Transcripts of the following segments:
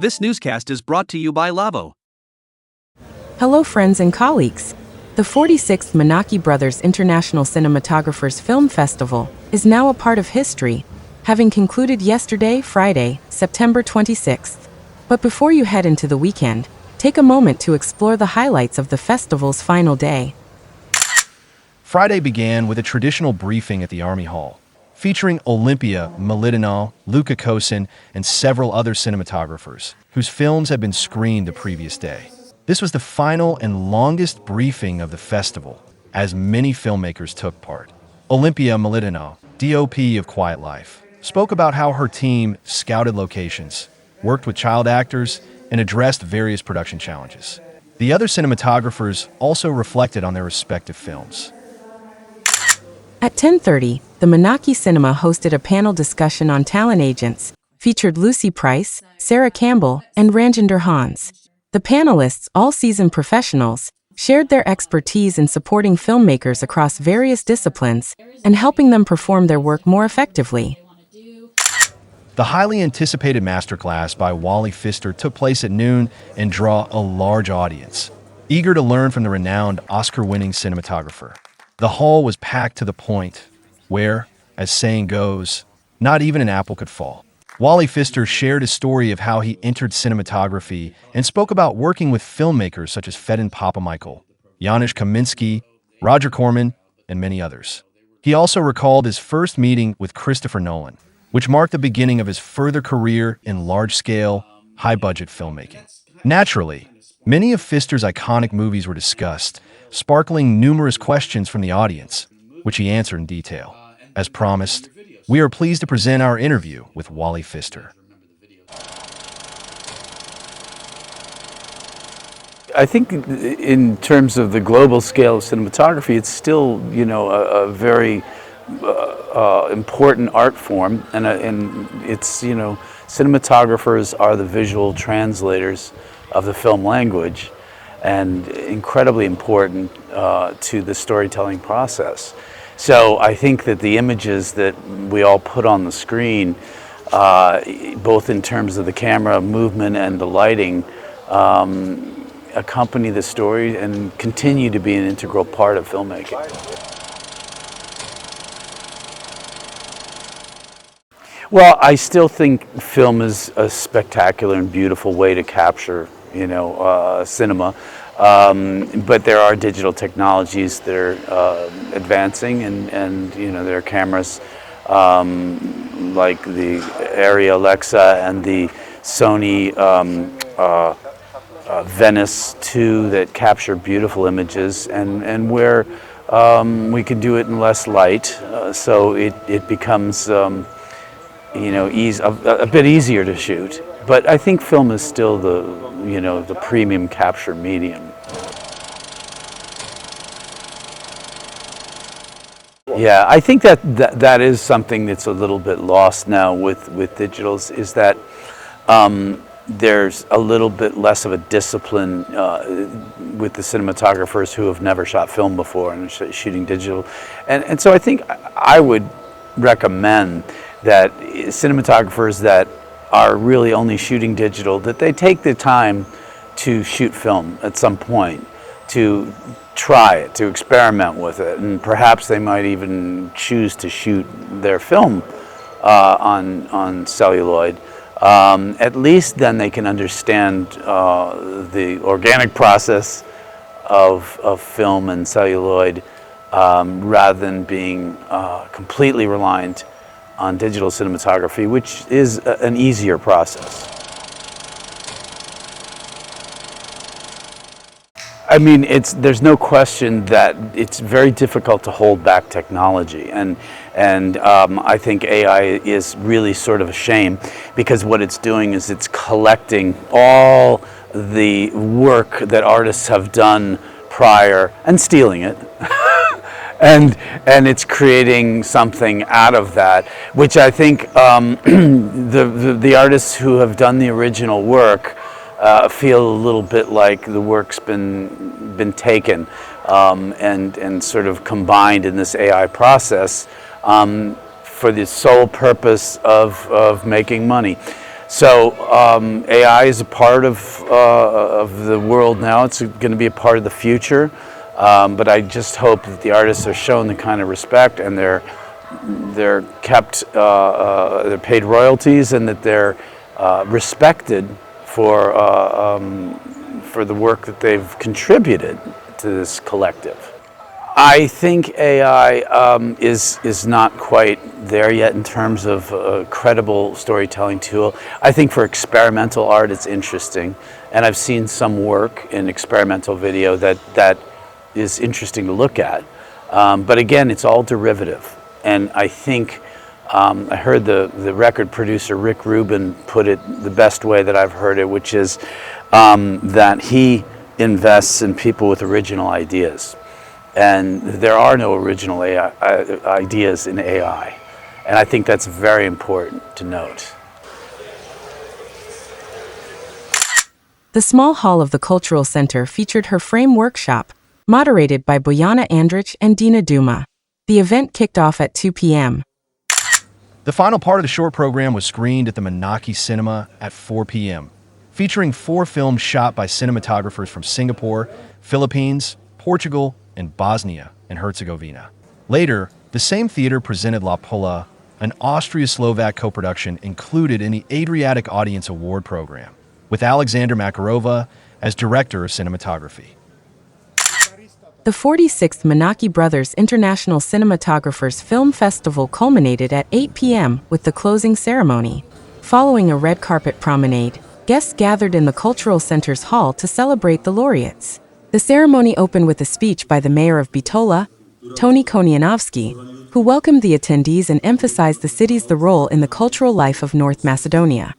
This newscast is brought to you by Lavo. Hello friends and colleagues. The 46th Manaki Brothers International Cinematographers Film Festival is now a part of history, having concluded yesterday, Friday, September 26th. But before you head into the weekend, take a moment to explore the highlights of the festival's final day. Friday began with a traditional briefing at the Army Hall, featuring Olympia Militino, Luca Kosin, and several other cinematographers, whose films had been screened the previous day. This was the final and longest briefing of the festival, as many filmmakers took part. Olympia Militino, DOP of Quiet Life, spoke about how her team scouted locations, worked with child actors, and addressed various production challenges. The other cinematographers also reflected on their respective films. At 10:30, the Manaki Cinema hosted a panel discussion on talent agents, featured Lucy Price, Sarah Campbell, and Ranjinder Hans. The panelists, all seasoned professionals, shared their expertise in supporting filmmakers across various disciplines and helping them perform their work more effectively. The highly anticipated masterclass by Wally Pfister took place at noon and drew a large audience, eager to learn from the renowned Oscar-winning cinematographer. The hall was packed to the point where, as saying goes, not even an apple could fall. Wally Pfister shared his story of how he entered cinematography and spoke about working with filmmakers such as Fedon Papamichael, Janusz Kaminski, Roger Corman, and many others. He also recalled his first meeting with Christopher Nolan, which marked the beginning of his further career in large-scale, high-budget filmmaking. Naturally, many of Pfister's iconic movies were discussed, sparkling numerous questions from the audience, which he answered in detail. As promised, we are pleased to present our interview with Wally Pfister. I think in terms of the global scale of cinematography, it's still, a very important art form, and it's, cinematographers are the visual translators of the film language, and incredibly important to the storytelling process. So I think that the images that we all put on the screen, both in terms of the camera movement and the lighting, accompany the story and continue to be an integral part of filmmaking. Well, I still think film is a spectacular and beautiful way to capture, cinema. But there are digital technologies that are advancing, and there are cameras like the Arri Alexa and the Sony Venice 2 that capture beautiful images, and where we can do it in less light, so it becomes a bit easier to shoot. But I think film is still the premium capture medium. Yeah, I think that is something that's a little bit lost now with digitals, is that there's a little bit less of a discipline with the cinematographers who have never shot film before and are shooting digital. And so I think I would recommend that cinematographers that are really only shooting digital, that they take the time to shoot film at some point, to try it, to experiment with it, and perhaps they might even choose to shoot their film on celluloid. At least then they can understand the organic process of film and celluloid, rather than being completely reliant on digital cinematography, which is an easier process. I mean, there's no question that it's very difficult to hold back technology, and I think AI is really sort of a shame, because what it's doing is it's collecting all the work that artists have done prior and stealing it. And it's creating something out of that, which I think the artists who have done the original work feel a little bit like the work's been taken and sort of combined in this AI process. for the sole purpose of making money. So AI is a part of the world now. It's going to be a part of the future. But I just hope that the artists are shown the kind of respect, and they're kept, they're paid royalties, and that they're respected for the work that they've contributed to this collective. I think AI is not quite there yet in terms of a credible storytelling tool. I think for experimental art it's interesting, and I've seen some work in experimental video that is interesting to look at. But again, it's all derivative, and I think I heard the record producer Rick Rubin put it the best way that I've heard it, which is that he invests in people with original ideas. And there are no original ideas in AI. And I think that's very important to note. The small hall of the Cultural Center featured her frame workshop, moderated by Bojana Andrich and Dina Duma. The event kicked off at 2 p.m. The final part of the short program was screened at the Manaki Cinema at 4 p.m., featuring 4 films shot by cinematographers from Singapore, Philippines, Portugal, and Bosnia and Herzegovina. Later, the same theater presented La Pola, an Austria-Slovak co-production included in the Adriatic Audience Award program, with Alexander Makarova as director of cinematography. The 46th Manaki Brothers International Cinematographers Film Festival culminated at 8 p.m. with the closing ceremony. Following a red carpet promenade, guests gathered in the Cultural Center's hall to celebrate the laureates. The ceremony opened with a speech by the mayor of Bitola, Tony Konianowski, who welcomed the attendees and emphasized the city's role in the cultural life of North Macedonia.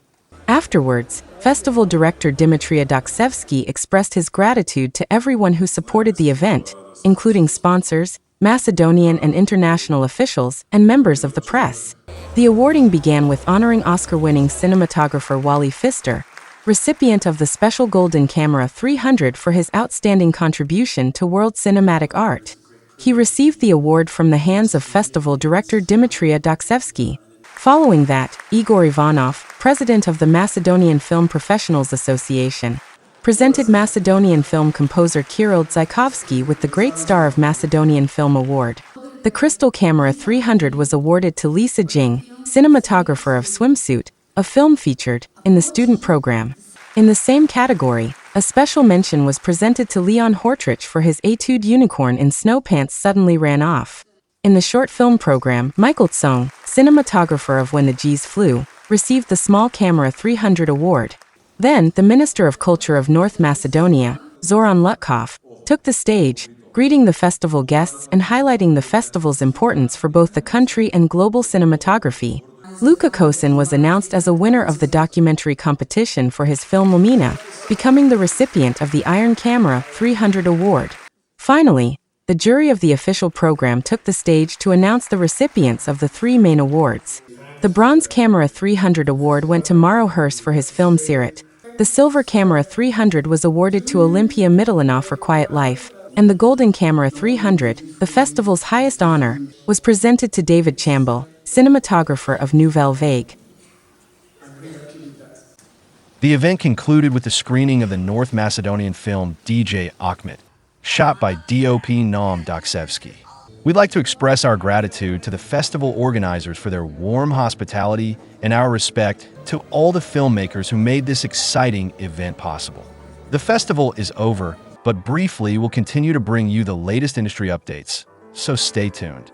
Afterwards, festival director Dimitrija Doksevsky expressed his gratitude to everyone who supported the event, including sponsors, Macedonian and international officials, and members of the press. The awarding began with honoring Oscar-winning cinematographer Wally Pfister, recipient of the Special Golden Camera 300 for his outstanding contribution to world cinematic art. He received the award from the hands of festival director Dimitrija Doksevsky. Following that, Igor Ivanov, president of the Macedonian Film Professionals Association, presented Macedonian film composer Kirill Tchaikovsky with the Great Star of Macedonian Film Award. The Crystal Camera 300 was awarded to Lisa Jing, cinematographer of Swimsuit, a film featured in the student program. In the same category, a special mention was presented to Leon Hortrich for his Etude Unicorn in Snow Pants Suddenly Ran Off. In the short film program, Michael Tsong, cinematographer of When the G's Flew, received the Small Camera 300 award. Then, the Minister of Culture of North Macedonia, Zoran Lutkov, took the stage, greeting the festival guests and highlighting the festival's importance for both the country and global cinematography. Luka Kosin was announced as a winner of the documentary competition for his film Lumina, becoming the recipient of the Iron Camera 300 award. Finally, the jury of the official program took the stage to announce the recipients of the 3 main awards. The Bronze Camera 300 award went to Maro Hers for his film Sirit. The Silver Camera 300 was awarded to Olympia Middleinoff for Quiet Life, and the Golden Camera 300, the festival's highest honor, was presented to David Chamble, cinematographer of Nouvelle Vague. The event concluded with the screening of the North Macedonian film DJ Akhmet, shot by DOP Naum Doksevsky. We'd like to express our gratitude to the festival organizers for their warm hospitality and our respect to all the filmmakers who made this exciting event possible. The festival is over, but briefly we'll continue to bring you the latest industry updates, so stay tuned.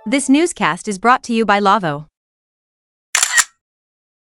This newscast is brought to you by Lavo.